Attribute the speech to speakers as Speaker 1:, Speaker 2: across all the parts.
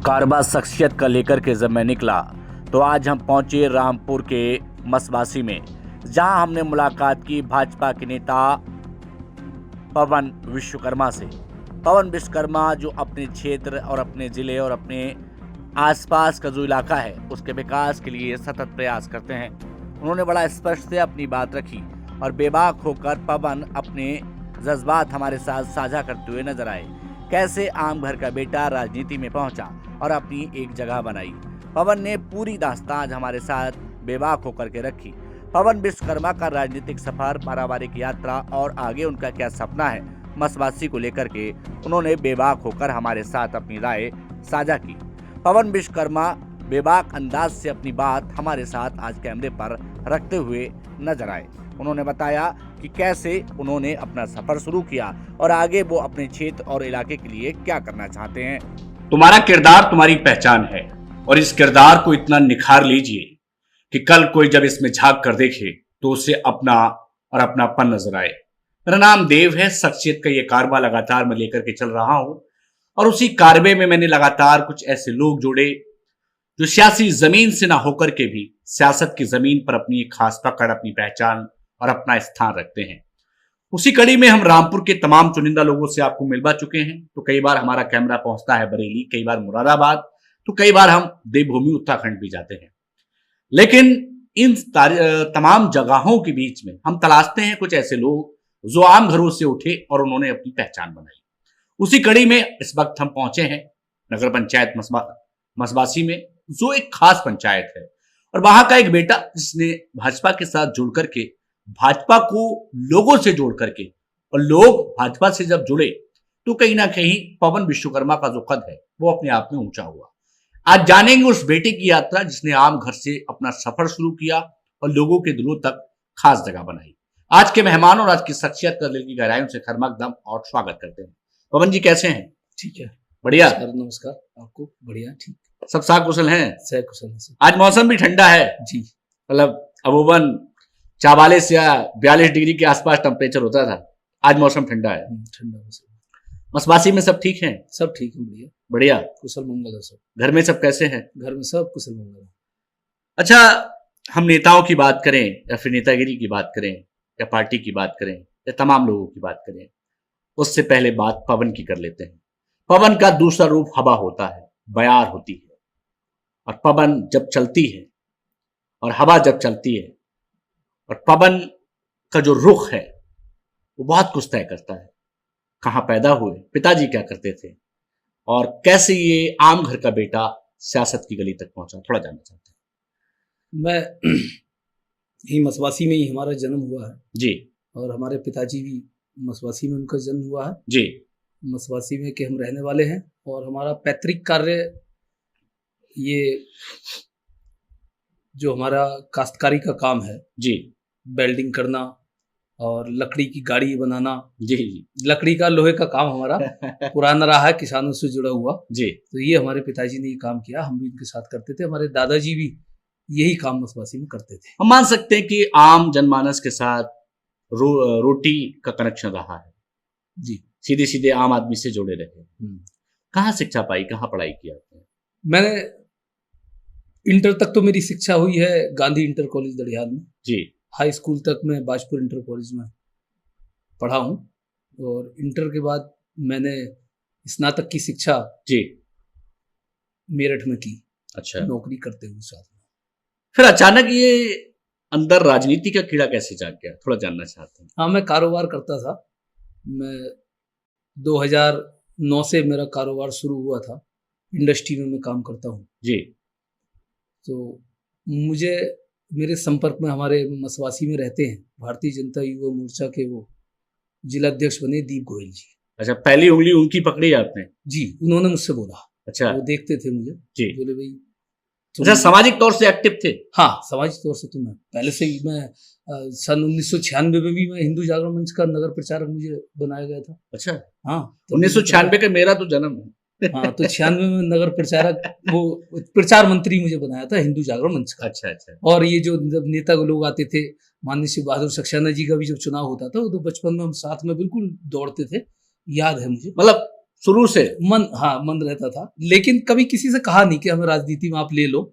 Speaker 1: कारबा शख्सियत का लेकर के जब मैं निकला तो आज हम पहुंचे रामपुर के मसवासी में, जहां हमने मुलाकात की भाजपा के नेता पवन विश्वकर्मा से। पवन विश्वकर्मा जो अपने क्षेत्र और अपने ज़िले और अपने आसपास का जो इलाका है उसके विकास के लिए सतत प्रयास करते हैं। उन्होंने बड़ा स्पष्ट से अपनी बात रखी और बेबाक होकर पवन अपने जज्बात हमारे साथ साझा करते हुए नजर आए। कैसे आम घर का बेटा राजनीति में पहुंचा और अपनी एक जगह बनाई। पवन ने पूरी दास्तान आज हमारे साथ बेबाक होकर के रखी। पवन विश्वकर्मा का राजनीतिक सफर, पारिवारिक यात्रा और आगे उनका क्या सपना है मसवासी को लेकर के उन्होंने बेबाक होकर हमारे साथ अपनी राय साझा की। पवन विश्वकर्मा बेबाक अंदाज से अपनी बात हमारे साथ आज कैमरे पर रखते हुए नजर आए। उन्होंने बताया कि कैसे उन्होंने अपना सफर शुरू किया और आगे वो अपने क्षेत्र और इलाके के लिए क्या करना चाहते हैं।
Speaker 2: तुम्हारा किरदार तुम्हारी पहचान है और इस किरदार को इतना निखार लीजिए कि कल कोई जब इसमें झांक कर देखे तो उसे अपना और अपनापन नजर आए। मेरा नाम देव है। शख्सियत का ये कारबा लगातार मैं लेकर के चल रहा हूं और उसी कारबे में मैंने लगातार कुछ ऐसे लोग जोड़े जो सियासी जमीन से ना होकर के भी सियासत की जमीन पर अपनी एक खास पकड़, अपनी पहचान और अपना स्थान रखते हैं। उसी कड़ी में हम रामपुर के तमाम चुनिंदा लोगों से आपको मिलवा चुके हैं। तो कई बार हमारा कैमरा पहुंचता है बरेली, कई बार मुरादाबाद, तो कई बार हम देवभूमि उत्तराखंड भी जाते हैं। लेकिन इन तमाम जगहों के बीच में हम तलाशते हैं कुछ ऐसे लोग जो आम घरों से उठे और उन्होंने अपनी पहचान बनाई। उसी कड़ी में इस वक्त हम पहुंचे हैं नगर पंचायत मसवासी में, जो एक खास पंचायत है और वहां का एक बेटा जिसने भाजपा के साथ जुड़ करके, भाजपा को लोगों से जोड़ करके, और लोग भाजपा से जब जुड़े तो कहीं ना कहीं पवन विश्वकर्मा का जो कद है वो अपने आप में ऊंचा हुआ। आज जानेंगे उस बेटे की यात्रा जिसने आम घर से अपना सफर शुरू किया और लोगों के दिलों तक खास जगह बनाई। आज के मेहमान और आज की शख्सियत का दिल की गहराइयों से खरमकदम और स्वागत करते हैं। पवन जी कैसे हैं?
Speaker 3: ठीक है,
Speaker 2: बढ़िया।
Speaker 3: नमस्कार आपको। बढ़िया, ठीक,
Speaker 2: सब साकुशल हैं?
Speaker 3: सकुशल है।
Speaker 2: आज मौसम भी ठंडा है
Speaker 3: जी,
Speaker 2: मतलब अमूमन 44 या 42 डिग्री के आसपास टेम्परेचर होता था, आज मौसम ठंडा है।
Speaker 3: ठंडा मौसम।
Speaker 2: मसवासी में सब ठीक हैं?
Speaker 3: सब ठीक है, बढ़िया
Speaker 2: बढ़िया,
Speaker 3: कुशल मंगल है सब।
Speaker 2: घर में सब कैसे हैं?
Speaker 3: घर में सब कुशल मंगल है।
Speaker 2: अच्छा, हम नेताओं की बात करें या फिर नेतागिरी की बात करें या पार्टी की बात करें या तमाम लोगों की बात करें, उससे पहले बात पवन की कर लेते हैं। पवन का दूसरा रूप हवा होता है, बयार होती है। और पवन जब चलती है और हवा जब चलती है और पवन का जो रुख है वो बहुत कुछ तय करता है। कहाँ पैदा हुए, पिताजी क्या करते थे और कैसे ये आम घर का बेटा सियासत की गली तक पहुंचा, थोड़ा जानना चाहते हैं।
Speaker 3: मैं यही मसवासी में ही हमारा जन्म हुआ है
Speaker 2: जी,
Speaker 3: और हमारे पिताजी भी मसवासी में उनका जन्म हुआ है
Speaker 2: जी।
Speaker 3: मसवासी में के हम रहने वाले हैं और हमारा पैतृक कार्य ये जो हमारा काश्तकारी का काम है
Speaker 2: जी,
Speaker 3: वेल्डिंग करना और लकड़ी की गाड़ी बनाना।
Speaker 2: जी जी।
Speaker 3: लकड़ी का, लोहे का काम हमारा पुराना रहा है, किसानों से जुड़ा हुआ
Speaker 2: जी।
Speaker 3: तो ये हमारे पिताजी ने ये काम किया, हम भी इनके साथ करते थे। हमारे दादाजी भी यही काम मसवासी में करते थे।
Speaker 2: हम मान सकते हैं कि आम जनमानस के साथ रोटी का कनेक्शन रहा है
Speaker 3: जी,
Speaker 2: सीधे सीधे आम आदमी से जुड़े रहे। कहाँ शिक्षा पाई, कहाँ पढ़ाई की आपने?
Speaker 3: मैंने इंटर तक तो मेरी शिक्षा हुई है गांधी इंटर कॉलेज दड़ियाल में
Speaker 2: जी।
Speaker 3: हाई स्कूल तक मैं बाजपुर इंटर कॉलेज में पढ़ा हूँ और इंटर के बाद मैंने स्नातक की शिक्षा
Speaker 2: जी
Speaker 3: मेरठ में की।
Speaker 2: अच्छा,
Speaker 3: नौकरी करते हुए साथ में।
Speaker 2: फिर अचानक ये अंदर राजनीति का कीड़ा कैसे जाग गया, थोड़ा जानना चाहते हैं।
Speaker 3: हाँ, मैं कारोबार करता था। मैं 2009 से मेरा कारोबार शुरू हुआ था। इंडस्ट्री में मैं काम करता हूँ
Speaker 2: जी।
Speaker 3: तो मुझे मेरे संपर्क में हमारे मसवासी में रहते हैं भारतीय जनता युवा मोर्चा के वो जिलाध्यक्ष बने दीप गोयल जी।
Speaker 2: अच्छा, पहली उंगली उनकी पकड़ी आपने?
Speaker 3: जी, उन्होंने मुझसे बोला।
Speaker 2: अच्छा,
Speaker 3: वो देखते थे मुझे
Speaker 2: जी।
Speaker 3: बोले भाई
Speaker 2: अच्छा, सामाजिक तौर से एक्टिव थे?
Speaker 3: हाँ, सामाजिक तौर से तो मैं पहले से ही, मैं सन 1996 में भी मैं हिंदू जागरण मंच का नगर प्रचारक मुझे बनाया गया था।
Speaker 2: अच्छा,
Speaker 3: हाँ,
Speaker 2: 1996 का मेरा तो जन्म है।
Speaker 3: हाँ, तो 96 में नगर प्रचारक, वो प्रचार मंत्री मुझे बनाया था हिंदू जागरण मंच का।
Speaker 2: अच्छा अच्छा।
Speaker 3: और ये जो नेता लोग आते थे, माननीय श्री बहादुर सक्सेना जी का भी जब चुनाव होता था, वो तो बचपन में हम साथ में बिल्कुल दौड़ते थे, याद है मुझे।
Speaker 2: मतलब शुरू से।
Speaker 3: मन रहता था, लेकिन कभी किसी से कहा नहीं कि हमें राजनीति में आप ले लो।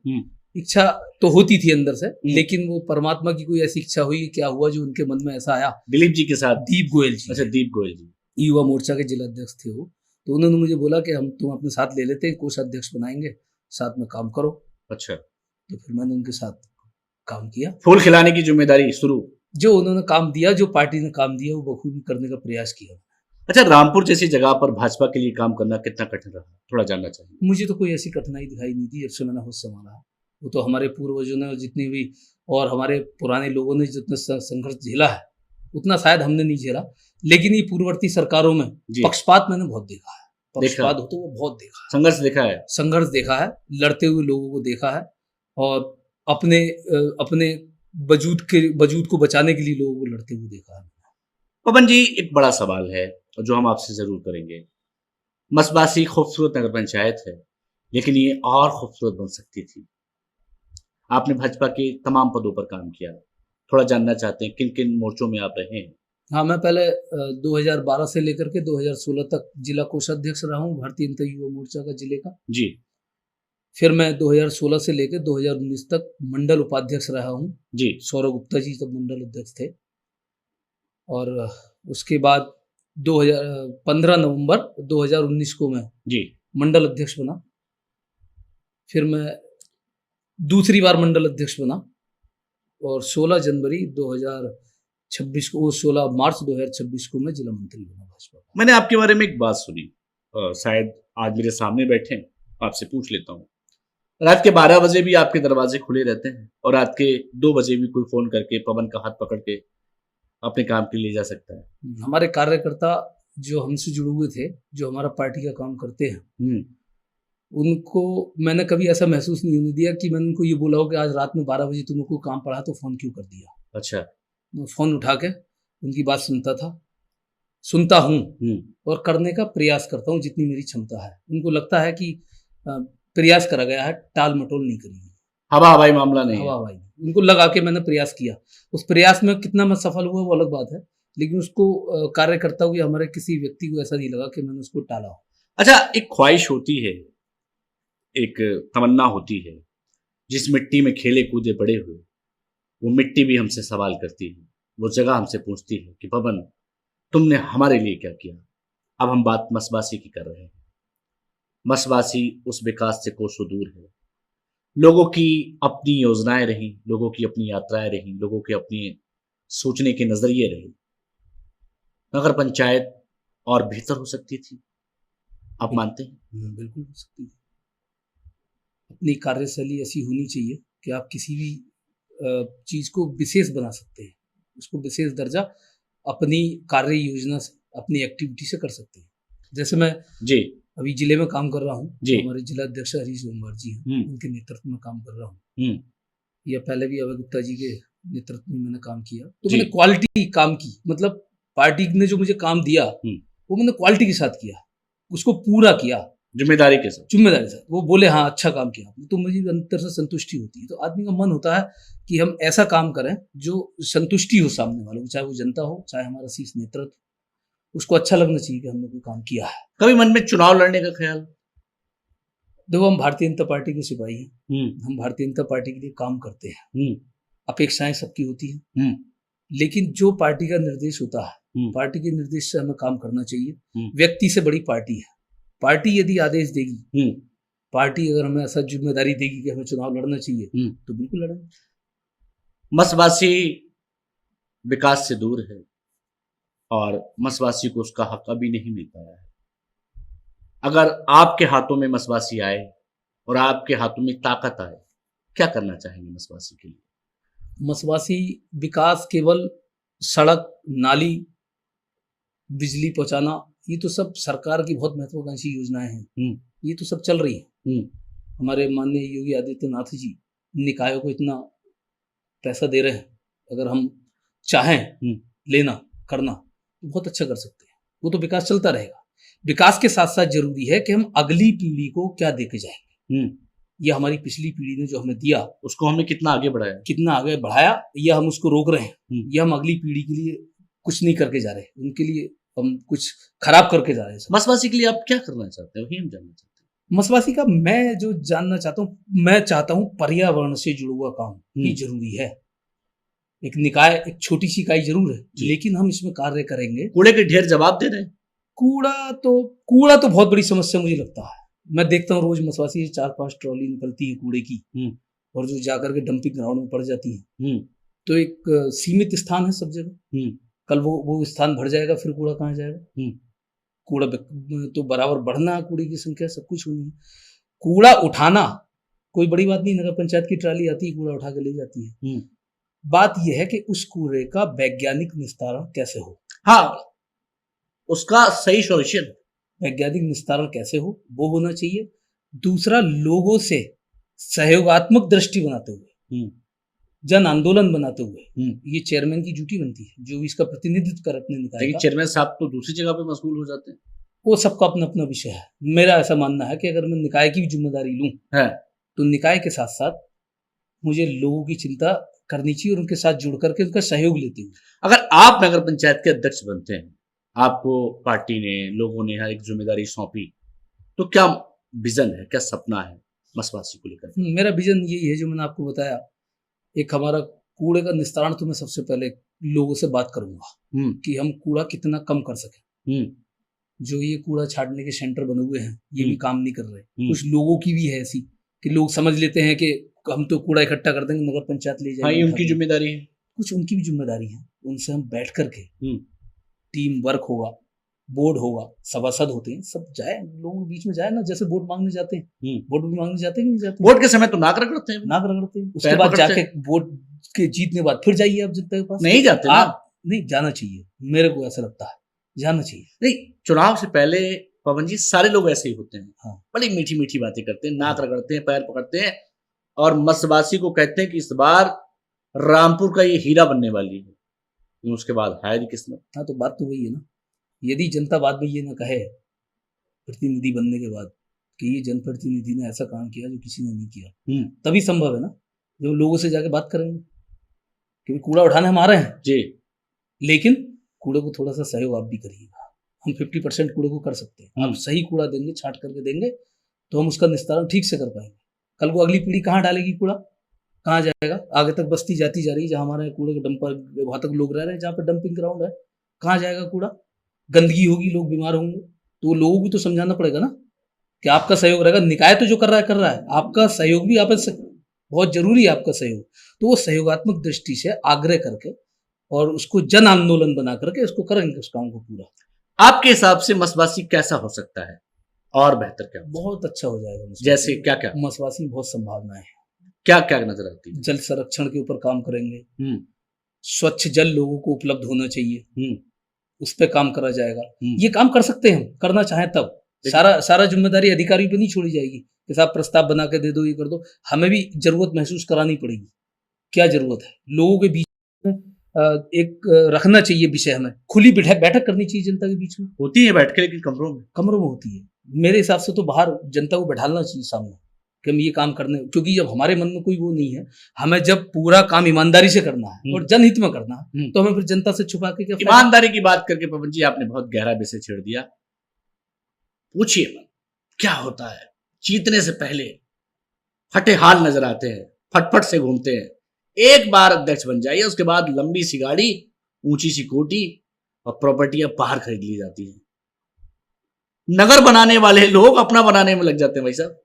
Speaker 3: इच्छा तो होती थी अंदर से, लेकिन वो परमात्मा की कोई ऐसी इच्छा हुई, क्या हुआ जो उनके मन में ऐसा आया।
Speaker 2: दिलीप जी के साथ,
Speaker 3: दीप गोयल जी,
Speaker 2: अच्छा दीप गोयल जी
Speaker 3: युवा मोर्चा के जिला अध्यक्ष थे वो, तो उन्होंने मुझे बोला कि हम तुम अपने साथ ले लेते हैं, कोषाध्यक्ष बनाएंगे, साथ में काम करो।
Speaker 2: अच्छा,
Speaker 3: तो फिर मैंने उनके साथ काम किया।
Speaker 2: फूल खिलाने की जिम्मेदारी शुरू,
Speaker 3: जो उन्होंने काम दिया, जो पार्टी ने काम दिया, वो बखूबी करने का प्रयास किया।
Speaker 2: अच्छा, रामपुर जैसी जगह पर भाजपा के लिए काम करना कितना कठिन रहा, थोड़ा जानना चाहिए।
Speaker 3: मुझे तो कोई ऐसी कठिनाई दिखाई नहीं दी जब से मैंने होश संभाला है। वो तो हमारे पूर्वजों ने जितनी भी, और हमारे पुराने लोगों ने जितना संघर्ष झेला है, उतना शायद हमने नहीं झेला। लेकिन ये पूर्ववर्ती सरकारों में पक्षपात मैंने बहुत देखा है। पक्षपात हो तो वो बहुत देखा है, संघर्ष देखा है, लड़ते हुए लोगों को देखा है, और अपने वजूद को बचाने के लिए लोगों को लड़ते हुए देखा है।
Speaker 2: पवन जी, एक बड़ा सवाल है जो हम आपसे जरूर करेंगे। मसबासी खूबसूरत नगर पंचायत है, लेकिन ये और खूबसूरत बन सकती थी। आपने भाजपा के तमाम पदों पर काम किया, थोड़ा जानना चाहते हैं किन किन मोर्चों में आप रहे हैं।
Speaker 3: हाँ, मैं पहले 2012 से लेकर के 2016 तक जिला कोषाध्यक्ष रहा हूँ भारतीय जनता युवा मोर्चा का जिले का
Speaker 2: जी।
Speaker 3: फिर मैं 2016 से लेकर 2019 तक मंडल उपाध्यक्ष रहा हूँ
Speaker 2: जी।
Speaker 3: सौरभ गुप्ता जी तब मंडल अध्यक्ष थे, और उसके बाद 15 नवंबर 2019 को मैं
Speaker 2: जी
Speaker 3: मंडल अध्यक्ष बना। फिर मैं दूसरी बार मंडल अध्यक्ष बना, और 16 जनवरी 2026 को, 16 मार्च 2026 को मैं जिला मंत्री बना भाजपा।
Speaker 2: मैंने आपके बारे में एक बात सुनी, शायद आज मेरे सामने बैठे हैं, आपसे पूछ लेता हूँ। रात के 12 बजे भी आपके दरवाजे खुले रहते हैं, और रात के 2 बजे भी कोई फोन करके पवन का हाथ पकड़ के अपने काम के लिए जा सकता है।
Speaker 3: हमारे कार्यकर्ता जो हमसे जुड़े हुए थे, जो हमारा पार्टी का काम करते हैं, उनको मैंने कभी ऐसा महसूस नहीं होने दिया कि मैंने उनको ये बोला हो कि आज रात में 12 बजे तुमने कोई काम पड़ा तो फोन क्यों कर दिया।
Speaker 2: अच्छा।
Speaker 3: मैं फोन उठा के उनकी बात सुनता हूँ, और करने का प्रयास करता हूँ जितनी मेरी क्षमता है। उनको लगता है कि प्रयास करा गया है, टाल मटोल नहीं करी,
Speaker 2: हवाई मामला नहीं,
Speaker 3: हवाई। उनको लगा के मैंने प्रयास किया। उस प्रयास में कितना मैं सफल हुआ वो अलग बात है, लेकिन उसको कार्य करता हुआ हमारे किसी व्यक्ति को ऐसा नहीं लगा कि मैंने उसको टाला हो।
Speaker 2: अच्छा, एक ख्वाहिश होती है, एक तमन्ना होती है, जिस मिट्टी में खेले कूदे बड़े हुए, वो मिट्टी भी हमसे सवाल करती है, वो जगह हमसे पूछती है कि पवन तुमने हमारे लिए क्या किया। अब हम बात मसबासी की कर रहे हैं। मसबासी उस विकास से कोसों दूर है। लोगों की अपनी योजनाएं रही, लोगों की अपनी यात्राएं रही, लोगों के अपने सोचने के नजरिए रहे। नगर पंचायत और बेहतर हो सकती थी, आप मानते हैं?
Speaker 3: बिल्कुल हो सकती है। अपनी कार्यशैली ऐसी होनी चाहिए कि आप किसी भी चीज को विशेष बना सकते हैं, उसको विशेष दर्जा अपनी कार्य योजना से, अपनी एक्टिविटी से कर सकते हैं। जैसे मैं अभी जिले में काम कर रहा हूँ, हमारे जिला अध्यक्ष हरीश सोमवार जी हैं, उनके नेतृत्व में काम कर रहा हूँ, या पहले भी अभय गुप्ता जी के नेतृत्व में मैंने काम किया। तो मैंने क्वालिटी काम की, मतलब पार्टी ने जो मुझे काम दिया वो मैंने क्वालिटी के साथ किया, उसको पूरा किया, जिम्मेदारी के साथ। वो बोले हाँ अच्छा काम किया आपने, तो मुझे अंदर से संतुष्टि होती है। तो आदमी का मन होता है कि हम ऐसा काम करें जो संतुष्टि हो सामने वालों को, चाहे वो जनता हो, चाहे हमारा शीर्ष नेतृत्व, उसको अच्छा लगना चाहिए कि हमने कोई काम किया है।
Speaker 2: कभी मन में चुनाव लड़ने का ख्याल?
Speaker 3: देखो, हम भारतीय जनता पार्टी के सिपाही हैं, हम भारतीय जनता पार्टी के लिए काम करते हैं, अपेक्षाएं सबकी होती हैं, लेकिन जो पार्टी का निर्देश होता है, पार्टी के निर्देश से हमें काम करना चाहिए। व्यक्ति से बड़ी पार्टी है। पार्टी यदि आदेश देगी, पार्टी अगर हमें ऐसा जिम्मेदारी देगी कि हमें चुनाव लड़ना चाहिए, तो बिल्कुल लड़ेंगे।
Speaker 2: मसबासी विकास से दूर है, और मसबासी को उसका हक अभी नहीं मिल पाया है। अगर आपके हाथों में मसबासी आए और आपके हाथों में ताकत आए, क्या करना चाहेंगे मसबासी के लिए?
Speaker 3: मसबासी विकास केवल सड़क, नाली, बिजली पहुंचाना, ये तो सब सरकार की बहुत महत्वाकांक्षी योजनाएं हैं, ये तो सब चल रही है। हमारे माननीय योगी आदित्यनाथ जी निकायों को इतना पैसा दे रहे हैं, अगर हम चाहें लेना करना तो बहुत अच्छा कर सकते हैं। वो तो विकास चलता रहेगा। विकास के साथ साथ जरूरी है कि हम अगली पीढ़ी को क्या देके जाएंगे। ये हमारी पिछली पीढ़ी ने जो हमें दिया, उसको हमने कितना आगे बढ़ाया, या हम उसको रोक रहे हैं, या हम अगली पीढ़ी के लिए कुछ नहीं करके जा रहे, उनके लिए हम कुछ खराब करके जा रहे हैं।
Speaker 2: मसवासी के लिए आप क्या करना चाहते हो, वही हम जानना चाहते हैं।
Speaker 3: मसवासी का मैं जो जानना चाहता हूँ, मैं चाहता हूँ पर्यावरण से जुड़ा हुआ काम ही जरूरी है। एक निकाय, एक छोटी सी इकाई जरूर है, लेकिन हम इसमें कार्य करेंगे।
Speaker 2: कूड़े के ढेर जवाब दे रहे हैं।
Speaker 3: कूड़ा तो बहुत बड़ी समस्या मुझे लगता है। मैं देखता हूँ रोज मसवासी से 4-5 ट्रॉली निकलती है कूड़े की, और जो जाकर के डंपिंग ग्राउंड में पड़ जाती है। तो एक सीमित स्थान है सब जगह। कल वो स्थान भर जाएगा, फिर कूड़ा कहाँ जाएगा? कूड़ा तो बराबर बढ़ना है, कूड़े की संख्या, सब कुछ होनी है। कूड़ा उठाना कोई बड़ी बात नहीं, नगर पंचायत की ट्राली आती है, कूड़ा उठा के ले जाती है। बात यह है कि उस कूड़े का वैज्ञानिक निस्तारण कैसे हो।
Speaker 2: हाँ, उसका सही सॉल्यूशन,
Speaker 3: वैज्ञानिक निस्तारण कैसे हो, वो होना चाहिए। दूसरा, लोगों से सहयोगात्मक दृष्टि बनाते हुए, जन आंदोलन बनाते हुए, ये चेयरमैन की ड्यूटी बनती है, जो इसका प्रतिनिधित्व कर अपने निकाय का।
Speaker 2: चेयरमैन साहब तो दूसरी जगह पे मशगूल हो जाते हैं।
Speaker 3: वो सबका अपना अपना विषय है। मेरा ऐसा मानना है कि अगर मैं निकाय की भी जिम्मेदारी लूं, तो निकाय के साथ साथ मुझे लोगों की चिंता करनी चाहिए और उनके साथ जुड़ करके उनका सहयोग लेते हुए।
Speaker 2: अगर आप नगर पंचायत के अध्यक्ष बनते हैं, आपको पार्टी ने, लोगों ने एक जिम्मेदारी सौंपी, तो क्या विजन है, क्या सपना है मसवासी को लेकर?
Speaker 3: मेरा विजन यही है जो मैंने आपको बताया। एक हमारा कूड़े का निस्तारण, तो मैं सबसे पहले लोगों से बात करूंगा कि हम कूड़ा कितना कम कर सकें। जो ये कूड़ा छाड़ने के सेंटर बने हुए हैं, ये भी काम नहीं कर रहे। कुछ लोगों की भी है ऐसी कि लोग समझ लेते हैं कि हम तो कूड़ा इकट्ठा कर देंगे, नगर पंचायत ले जाएगी।
Speaker 2: ये उनकी जिम्मेदारी है।
Speaker 3: कुछ उनकी भी जिम्मेदारी है। उनसे हम बैठ करके टीम वर्क होगा, बोर्ड होगा, सभासद होते हैं, सब जाए, लोगों के बीच में जाए ना, जैसे वोट मांगने जाते हैं। वोट भी मांगने जाते हैं कि नहीं जाते?
Speaker 2: वोट के समय तो नाक रगड़ते हैं,
Speaker 3: उसके बाद जाके वोट के जीतने बाद फिर जाइए आप जनता के पास।
Speaker 2: नहीं जाते ना?
Speaker 3: नहीं जाना चाहिए, मेरे को ऐसा लगता है जाना चाहिए।
Speaker 2: नहीं, चुनाव से पहले पवन जी सारे लोग ऐसे ही होते हैं।
Speaker 3: हाँ।
Speaker 2: बड़ी मीठी मीठी बातें करते हैं, नाक रगड़ते हैं, पैर पकड़ते हैं, और मसवासी को कहते हैं कि इस बार रामपुर का ये हीरा बनने वाली है। उसके बाद है किस्मत।
Speaker 3: हाँ, तो बात तो वही है ना। यदि जनता बाद में ये ना कहे प्रतिनिधि बनने के बाद कि ये जनप्रतिनिधि ने ऐसा काम किया जो किसी ने नहीं किया, तभी संभव है ना जब लोगों से जाके बात करेंगे। क्योंकि कूड़ा उठाने हम आ रहे हैं
Speaker 2: जी,
Speaker 3: लेकिन कूड़े को थोड़ा सा सहयोग आप भी करिएगा। हम 50% कूड़े को कर सकते हैं। आप सही कूड़ा देंगे, छांट करके देंगे, तो हम उसका निस्तारण ठीक से कर पाएंगे। कल को अगली पीढ़ी कहाँ डालेगी कूड़ा, कहाँ जाएगा? आगे तक बस्ती जाती जा रही है, जहाँ हमारे कूड़े के डंपर, वहां तक लोग रह रहे हैं, जहाँ पे डंपिंग ग्राउंड है, कहाँ जाएगा कूड़ा? गंदगी होगी, लोग बीमार होंगे, तो लोगों को तो समझाना पड़ेगा ना कि आपका सहयोग रहेगा। निकाय तो जो कर रहा है, आपका सहयोग भी आप बहुत जरूरी है, आपका सहयोग। तो वो सहयोगात्मक दृष्टि से आग्रह करके और उसको जन आंदोलन बना करके उसको करेंगे, उस काम को पूरा।
Speaker 2: आपके हिसाब से मसवासी कैसा हो सकता है और बेहतर क्या?
Speaker 3: बहुत अच्छा हो जाएगा।
Speaker 2: जैसे क्या क्या?
Speaker 3: मसवासी में बहुत संभावनाएं हैं।
Speaker 2: क्या क्या नजर आती है?
Speaker 3: जल संरक्षण के ऊपर काम करेंगे। स्वच्छ जल लोगों को उपलब्ध होना चाहिए, उस पर काम करा जाएगा। ये काम कर सकते हैं, करना चाहें तब। सारा जिम्मेदारी अधिकारी पे नहीं छोड़ी जाएगी कि साहब प्रस्ताव बना के दे दो, ये कर दो। हमें भी जरूरत महसूस करानी पड़ेगी, क्या जरूरत है। लोगों के बीच में एक रखना चाहिए विषय, हमें खुली बैठक करनी चाहिए जनता के बीच में।
Speaker 2: होती है बैठ के, लेकिन कमरों में
Speaker 3: होती है। मेरे हिसाब से तो बाहर जनता को बैठाना चाहिए सामने कि हम ये काम करने, क्योंकि जब हमारे मन में कोई वो नहीं है, हमें जब पूरा काम ईमानदारी से करना है और जनहित में करना है, तो हमें फिर जनता से छुपा के क्या?
Speaker 2: ईमानदारी की बात करके पवन जी आपने बहुत गहरा विषय छेड़ दिया। पूछिए मत क्या होता है। जीतने से पहले फटे हाल नजर आते हैं, फटफट से घूमते हैं। एक बार अध्यक्ष बन जाइए, उसके बाद लंबी सी गाड़ी, ऊंची सी कोठी और प्रॉपर्टियां बाहर खरीद ली जाती हैं। नगर बनाने वाले लोग अपना बनाने में लग जाते हैं। भाई साहब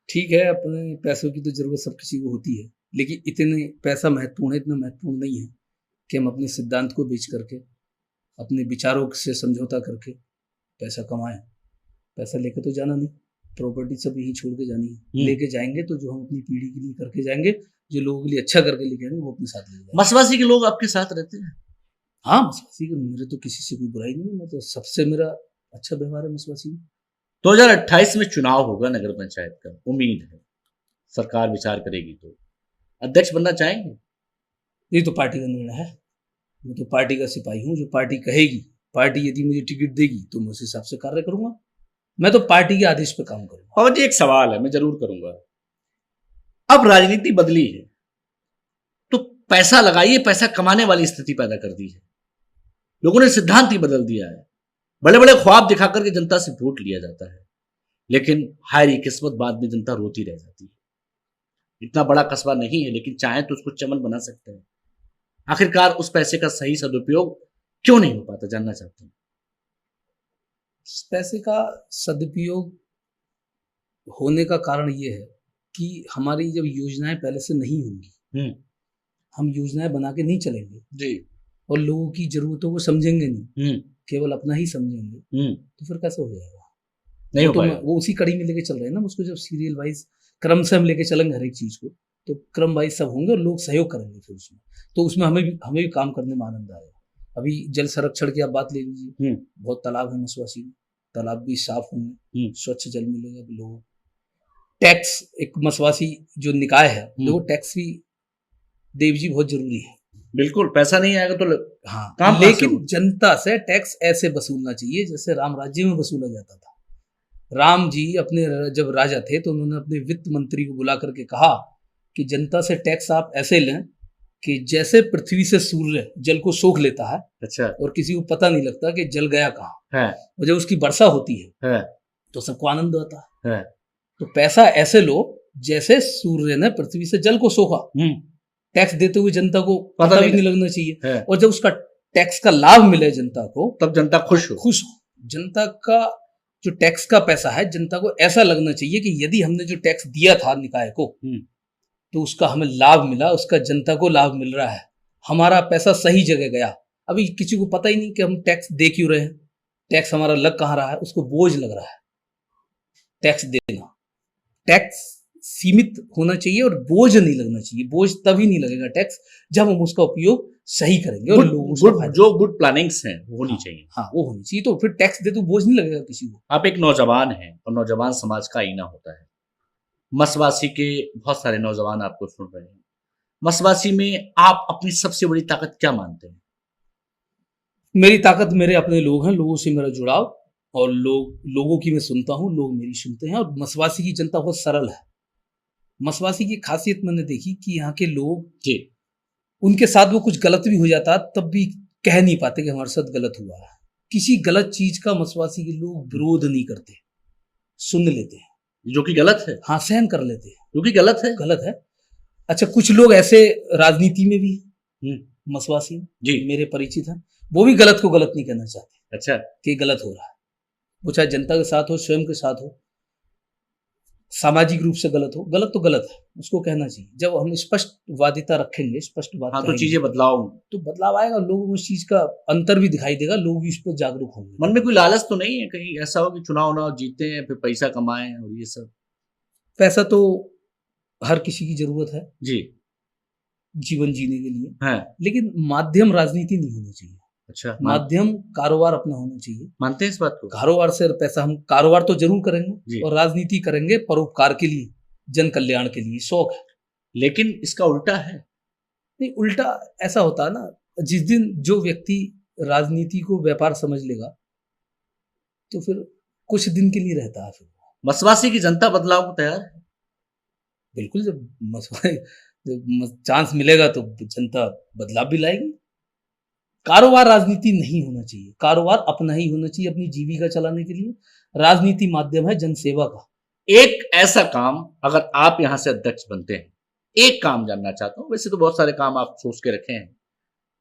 Speaker 3: ठीक है, अपने पैसों की तो जरूरत सब किसी को होती है, लेकिन इतने पैसा महत्वपूर्ण है, इतना महत्वपूर्ण नहीं है कि हम अपने सिद्धांत को बेच करके, अपने विचारों से समझौता करके पैसा कमाएं। पैसा लेके तो जाना नहीं, प्रॉपर्टी सब यही छोड़ के जानी है। लेके जाएंगे तो जो हम अपनी पीढ़ी के लिए करके जाएंगे, जो लोगों के लिए अच्छा करके लेके आएंगे, वो अपने साथ ले जाएंगे।
Speaker 2: मसवासी के लोग आपके साथ रहते हैं?
Speaker 3: हाँ, मसवासी के मेरे तो किसी से कोई बुराई नहीं है। मैं तो सबसे मेरा अच्छा व्यवहार है मसवासी में।
Speaker 2: 2028 में चुनाव होगा नगर पंचायत का, उम्मीद है सरकार विचार करेगी, तो अध्यक्ष बनना चाहेंगे?
Speaker 3: ये तो पार्टी का निर्णय है। मैं तो पार्टी का सिपाही हूँ, जो पार्टी कहेगी, पार्टी यदि मुझे टिकट देगी तो मैं उस हिसाब से कार्य करूंगा। मैं तो पार्टी के आदेश पे काम करूंगा।
Speaker 2: और जी एक सवाल है, मैं जरूर करूंगा। अब राजनीति बदली है, तो पैसा लगाइए, पैसा कमाने वाली स्थिति पैदा कर दी है। लोगों ने सिद्धांत ही बदल दिया है। बड़े बड़े ख्वाब दिखा करके जनता से वोट लिया जाता है, लेकिन हाय किस्मत बाद में जनता रोती रह जाती है। इतना बड़ा कस्बा नहीं है, लेकिन चाहे तो उसको चमन बना सकते हैं। आखिरकार उस पैसे का सही सदुपयोग क्यों नहीं हो पाता, जानना चाहते हैं।
Speaker 3: इस पैसे का सदुपयोग होने का कारण ये है कि हमारी जब योजनाएं पहले से नहीं होंगी, हम योजनाएं बना के नहीं चलेंगे
Speaker 2: जी,
Speaker 3: और लोगों की जरूरतों को समझेंगे नहीं,
Speaker 2: हम्म,
Speaker 3: केवल अपना ही समझेंगे, तो फिर कैसे हो जाएगा?
Speaker 2: नहीं हो
Speaker 3: तो
Speaker 2: पाएगा।
Speaker 3: वो उसी कड़ी में लेके चल रहे हैं ना उसको। जब सीरियल वाइज क्रम से हम लेके चलेंगे हर एक चीज को, तो क्रम वाइज सब होंगे और लोग सहयोग करेंगे फिर उसमें, तो उसमें हमें भी काम करने में आनंद आएगा। अभी जल संरक्षण की आप बात ले लीजिए, बहुत तालाब है मसवासी में, तालाब भी साफ होंगे, स्वच्छ जल मिलेगा लोगों। टैक्स एक मसवासी जो निकाय है, देखो टैक्स भी देव जी बहुत जरूरी है।
Speaker 2: बिल्कुल, पैसा नहीं आएगा तो
Speaker 3: हाँ,
Speaker 2: काम
Speaker 3: लेकिन जनता से टैक्स ऐसे वसूलना चाहिए जैसे राम राज्य में वसूला जाता था। राम जी अपने जब राजा थे तो उन्होंने अपने वित्त मंत्री को बुला करके कहा कि जनता से टैक्स आप ऐसे लें कि जैसे पृथ्वी से सूर्य जल को सोख लेता है,
Speaker 2: अच्छा,
Speaker 3: और किसी को पता नहीं लगता कि जल गया कहाँ
Speaker 2: है,
Speaker 3: और जब उसकी वर्षा होती
Speaker 2: है,
Speaker 3: तो सबको आनंद आता
Speaker 2: है।
Speaker 3: तो पैसा ऐसे लो जैसे सूर्य ने पृथ्वी से जल को सोखा। टैक्स देते हुए जनता को पता भी नहीं लगना चाहिए, और जब उसका टैक्स का लाभ मिले जनता को,
Speaker 2: तब जनता खुश हो।
Speaker 3: जनता का जो टैक्स का पैसा है, जनता को ऐसा लगना चाहिए कि यदि हमने जो टैक्स दिया था निकाय को, तो उसका हमें लाभ मिला, उसका जनता को लाभ मिल रहा है, हमारा पैसा सही जगह गया। अभी किसी को पता ही नहीं कि हम टैक्स दे क्यों रहे हैं, टैक्स हमारा लग कहाँ रहा है, उसको बोझ लग रहा है टैक्स देना। टैक्स सीमित होना चाहिए और बोझ नहीं लगना चाहिए। बोझ तभी नहीं लगेगा टैक्स जब हम उसका उपयोग सही करेंगे और लोगों
Speaker 2: जो गुड प्लानिंग्स हैं वो होनी चाहिए।
Speaker 3: हाँ, वो होनी चाहिए, तो फिर टैक्स दे तो बोझ नहीं लगेगा किसी को।
Speaker 2: आप एक नौजवान हैं और नौजवान समाज का आईना होता है। मसवासी के बहुत सारे नौजवान आपको सुन रहे हैं। मसवासी में आप अपनी सबसे बड़ी ताकत क्या मानते हैं?
Speaker 3: मेरी ताकत मेरे अपने लोग हैं, लोगों से मेरा जुड़ाव, और लोगों की मैं सुनता हूँ, लोग मेरी सुनते हैं। और मसवासी की जनता बहुत सरल है। मसवासी की खासियत मैंने देखी कि यहाँ के लोग
Speaker 2: जी,
Speaker 3: उनके साथ वो कुछ गलत भी हो जाता तब भी कह नहीं पाते कि हमारे साथ गलत हुआ है। किसी गलत चीज का मसवासी के लोग विरोध नहीं करते, सुन लेते हैं,
Speaker 2: जो कि गलत है।
Speaker 3: हाँ, सहन कर लेते हैं,
Speaker 2: जो कि गलत है।
Speaker 3: अच्छा, कुछ लोग ऐसे राजनीति में भी मसवासी जी मेरे परिचित हैं, वो भी गलत को गलत नहीं कहना चाहते। अच्छा, कि गलत हो रहा है, वो चाहे जनता के साथ हो, स्वयं के साथ हो, सामाजिक रूप से गलत हो, गलत तो गलत है, उसको कहना चाहिए। जब हम स्पष्टवादिता रखेंगे, स्पष्ट बात
Speaker 2: तो चीजें तो
Speaker 3: बदलाव आएगा, लोगों को उस चीज का अंतर भी दिखाई देगा, लोग भी इस पर जागरूक होंगे।
Speaker 2: मन में कोई लालच तो नहीं है कहीं ऐसा हो कि चुनाव जीते हैं फिर पैसा कमाएं और ये सब?
Speaker 3: पैसा तो हर किसी की जरूरत है
Speaker 2: जी,
Speaker 3: जीवन जीने के लिए
Speaker 2: है,
Speaker 3: लेकिन माध्यम राजनीति नहीं होना चाहिए।
Speaker 2: अच्छा,
Speaker 3: माध्यम कारोबार अपना होना चाहिए।
Speaker 2: मानते हैं इस बात को?
Speaker 3: कारोबार से पैसा, हम कारोबार तो जरूर करेंगे और राजनीति करेंगे परोपकार के लिए, जन कल्याण के लिए, शौक है।
Speaker 2: लेकिन इसका उल्टा है।
Speaker 3: नहीं, उल्टा ऐसा होता है ना, जिस दिन जो व्यक्ति राजनीति को व्यापार समझ लेगा तो फिर कुछ दिन के लिए रहता है। फिर
Speaker 2: मसवासी की जनता बदलाव को तैयार है?
Speaker 3: बिल्कुल, जब चांस मिलेगा तो जनता बदलाव भी लाएगी। कारोबार राजनीति नहीं होना चाहिए, कारोबार अपना ही होना चाहिए, अपनी जीविका चलाने के लिए। राजनीति माध्यम है जनसेवा का।
Speaker 2: एक ऐसा काम, अगर आप यहां से अध्यक्ष बनते हैं, एक काम जानना चाहता हूं, वैसे तो बहुत सारे काम आप सोच के रखे हैं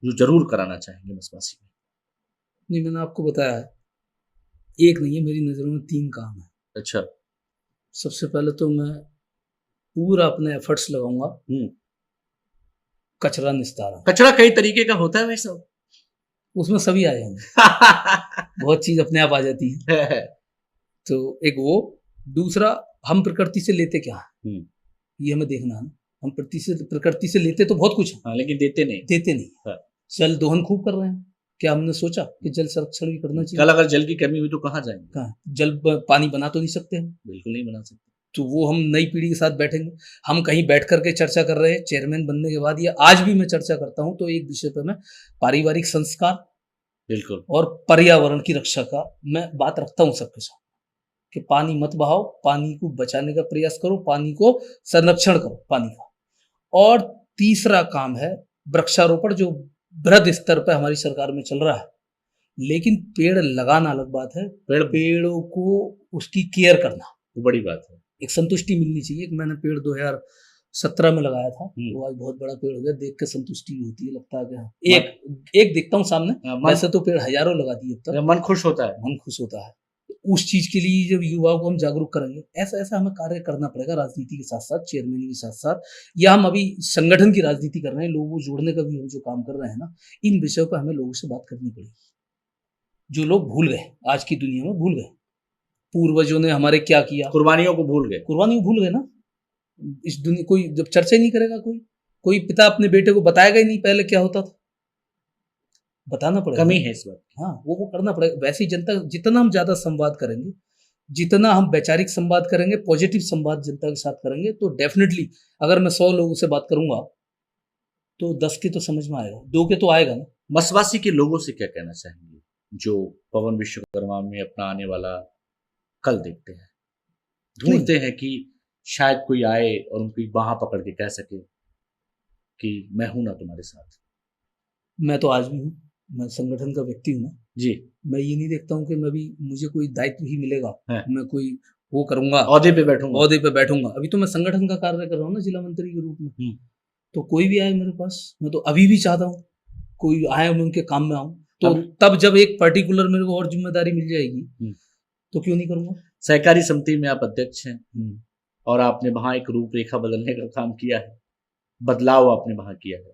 Speaker 2: जो जरूर कराना चाहेंगे मसवासी में।
Speaker 3: नहीं, मैंने आपको बताया है, एक नहीं है, मेरी नजरों में 3 काम है।
Speaker 2: अच्छा,
Speaker 3: सबसे पहले तो मैं पूरा अपने एफर्ट्स लगाऊंगा कचरा निस्तारण।
Speaker 2: कचरा कई तरीके का होता है वैसे,
Speaker 3: उसमें सभी आ जाएंगे बहुत चीज अपने आप आ जाती है। तो एक वो, दूसरा हम प्रकृति से लेते क्या है ये हमें देखना है ना। हम प्रकृति से लेते तो बहुत कुछ है, लेकिन देते नहीं। जल दोहन खूब कर रहे हैं, क्या हमने सोचा कि जल संरक्षण भी करना चाहिए?
Speaker 2: कल अगर जल की कमी हुई तो कहाँ जाएंगे?
Speaker 3: जल पानी बना तो नहीं सकते हम,
Speaker 2: बिल्कुल नहीं बना सकते।
Speaker 3: तो वो हम नई पीढ़ी के साथ बैठेंगे, हम कहीं बैठ करके चर्चा कर रहे हैं चेयरमैन बनने के बाद, या आज भी मैं चर्चा करता हूं तो एक विषय पर मैं पारिवारिक संस्कार
Speaker 2: बिल्कुल और
Speaker 3: पर्यावरण की रक्षा का मैं बात रखता हूं सबके साथ, कि पानी मत बहाओ, पानी को बचाने का प्रयास करो, पानी को संरक्षण करो पानी का। और तीसरा काम है वृक्षारोपण, जो बृहद स्तर पर हमारी सरकार में चल रहा है। लेकिन पेड़ लगाना अलग बात है, पेड़ों को उसकी केयर करना
Speaker 2: वो बड़ी बात है।
Speaker 3: एक संतुष्टि मिलनी चाहिए। कि मैंने पेड़ 2017 में लगाया था, वो आज बहुत बड़ा पेड़ हो गया, देख के संतुष्टि होती है, लगता है कि हाँ, एक देखता हूँ सामने। वैसे तो पेड़ हजारों लगा दिए अब तक,
Speaker 2: मन खुश होता है,
Speaker 3: मन खुश होता है। उस चीज के लिए जब युवाओं को हम जागरूक करेंगे, ऐसा ऐसा हमें कार्य करना पड़ेगा, राजनीति के साथ साथ, चेयरमैन के साथ साथ, या हम अभी संगठन की राजनीति कर रहे हैं, लोगों को जोड़ने का भी हम जो काम कर रहे हैं ना, इन विषयों पर हमें लोगों से बात करनी पड़ेगी, जो लोग भूल गए, आज की दुनिया में भूल गए। पूर्वजों ने हमारे क्या किया,
Speaker 2: कुर्बानियों को भूल गए,
Speaker 3: कुर्बानियों को भूल गए ना। इस दुनिया कोई जब चर्चा ही नहीं करेगा, कोई पिता अपने बेटे को बताएगा ही नहीं पहले क्या होता था, बताना पड़ेगा,
Speaker 2: कमी है इस बात।
Speaker 3: हाँ, वो करना पड़ेगा। वैसे ही जनता, जितना हम ज्यादा संवाद करेंगे, जितना हम वैचारिक संवाद करेंगे, पॉजिटिव संवाद जनता के साथ करेंगे, तो डेफिनेटली अगर मैं 100 लोगों से बात करूंगा तो 10 के तो समझ में आएगा, 2 के तो आएगा ना।
Speaker 2: मसवासी के लोगों से क्या कहना चाहेंगे जो पवन विश्वकर्मा में अपना आने वाला कल देखते हैं, ढूंढते हैं कि शायद कोई आए और उनकी बाह पकड़ के कह सके कि मैं हूं ना तुम्हारे साथ।
Speaker 3: मैं तो आज भी हूँ, मैं संगठन का व्यक्ति हूँ ना
Speaker 2: जी।
Speaker 3: मैं ये नहीं देखता हूँ कि मुझे कोई दायित्व ही मिलेगा, मैं कोई वो करूंगा,
Speaker 2: औहदे पे
Speaker 3: बैठूंगा। अभी तो मैं संगठन का कार्य कर रहा हूँ ना, जिला मंत्री के रूप में। तो कोई भी आए मेरे पास, मैं तो अभी भी चाहता हूँ कोई आए, मैं उनके काम में आऊँ। तो तब जब एक पर्टिकुलर मेरे को और जिम्मेदारी मिल जाएगी तो क्यों नहीं करूंगा।
Speaker 2: सहकारी समिति में आप अध्यक्ष हैं और आपने वहां एक रूपरेखा बदलने का काम किया है, बदलाव आपने वहां किया है,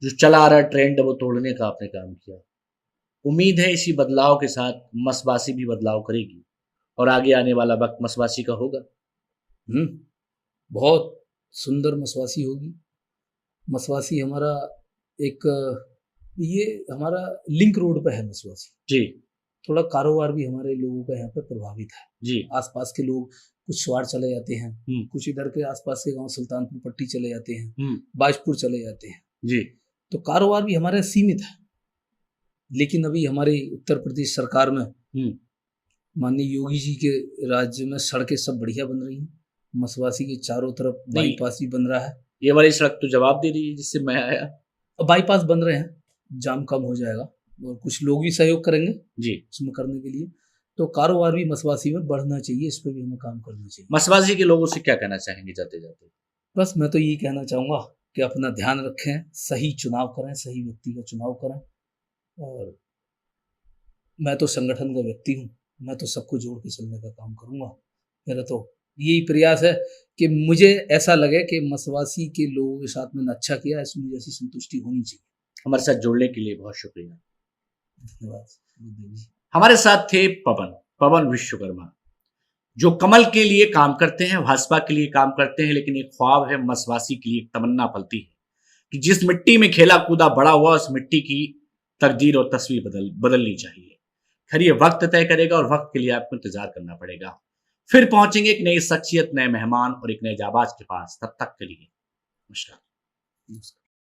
Speaker 2: जो चला आ रहा ट्रेंड है वो तोड़ने का आपने काम किया। उम्मीद है इसी बदलाव के साथ मसवासी भी बदलाव करेगी और आगे आने वाला वक्त मसवासी का होगा।
Speaker 3: बहुत सुंदर मसवासी होगी। मसवासी हमारा एक, ये हमारा लिंक रोड पे है मसवासी
Speaker 2: जी।
Speaker 3: थोड़ा कारोबार भी हमारे लोगों का यहाँ पे प्रभावित है
Speaker 2: जी।
Speaker 3: आसपास के लोग कुछ स्वार चले जाते हैं, कुछ इधर के आसपास के गांव सुल्तानपुर पट्टी चले जाते हैं, बाजपुर चले जाते हैं जी। तो कारोबार भी हमारे सीमित है। लेकिन अभी हमारी उत्तर प्रदेश सरकार में माननीय योगी जी के राज्य में सड़कें सब बढ़िया बन रही हैं। मसवासी के चारों तरफ बाईपास भी बन रहा है।
Speaker 2: ये वाली सड़क तो जवाब दे रही है जिससे मैं आया।
Speaker 3: बाईपास बन रहे हैं, जाम कम हो जाएगा और कुछ लोग भी सहयोग करेंगे
Speaker 2: जी
Speaker 3: उसमें करने के लिए। तो कारोबार भी मसवासी में बढ़ना चाहिए, इस पर भी हमें काम करना चाहिए।
Speaker 2: मसवासी के लोगों से क्या कहना चाहेंगे जाते जाते?
Speaker 3: बस मैं तो यही कहना चाहूँगा कि अपना ध्यान रखें, सही चुनाव करें, सही व्यक्ति का चुनाव करें। और मैं तो संगठन का व्यक्ति हूँ, मैं तो सबको जोड़ के चलने का काम करूँगा। मेरा तो यही प्रयास है कि मुझे ऐसा लगे कि मसवासी के लोगों के साथ मैंने अच्छा किया, इसमें मुझे ऐसी संतुष्टि होनी चाहिए।
Speaker 2: हमारे साथ जुड़ने के लिए बहुत शुक्रिया,
Speaker 3: धन्यवाद।
Speaker 2: हमारे साथ थे पवन विश्वकर्मा, जो कमल के लिए काम करते हैं, भाजपा के लिए काम करते हैं, लेकिन एक ख्वाब है मसवासी के लिए, एक तमन्ना पलती है कि जिस मिट्टी में खेला कूदा बड़ा हुआ उस मिट्टी की तकदीर और तस्वीर बदलनी चाहिए। खैर ये वक्त तय करेगा और वक्त के लिए आपको इंतजार करना पड़ेगा। फिर पहुंचेंगे एक नई शख्सियत, नए मेहमान और एक नए जाबाज के पास। तब तक के लिए नमस्कार।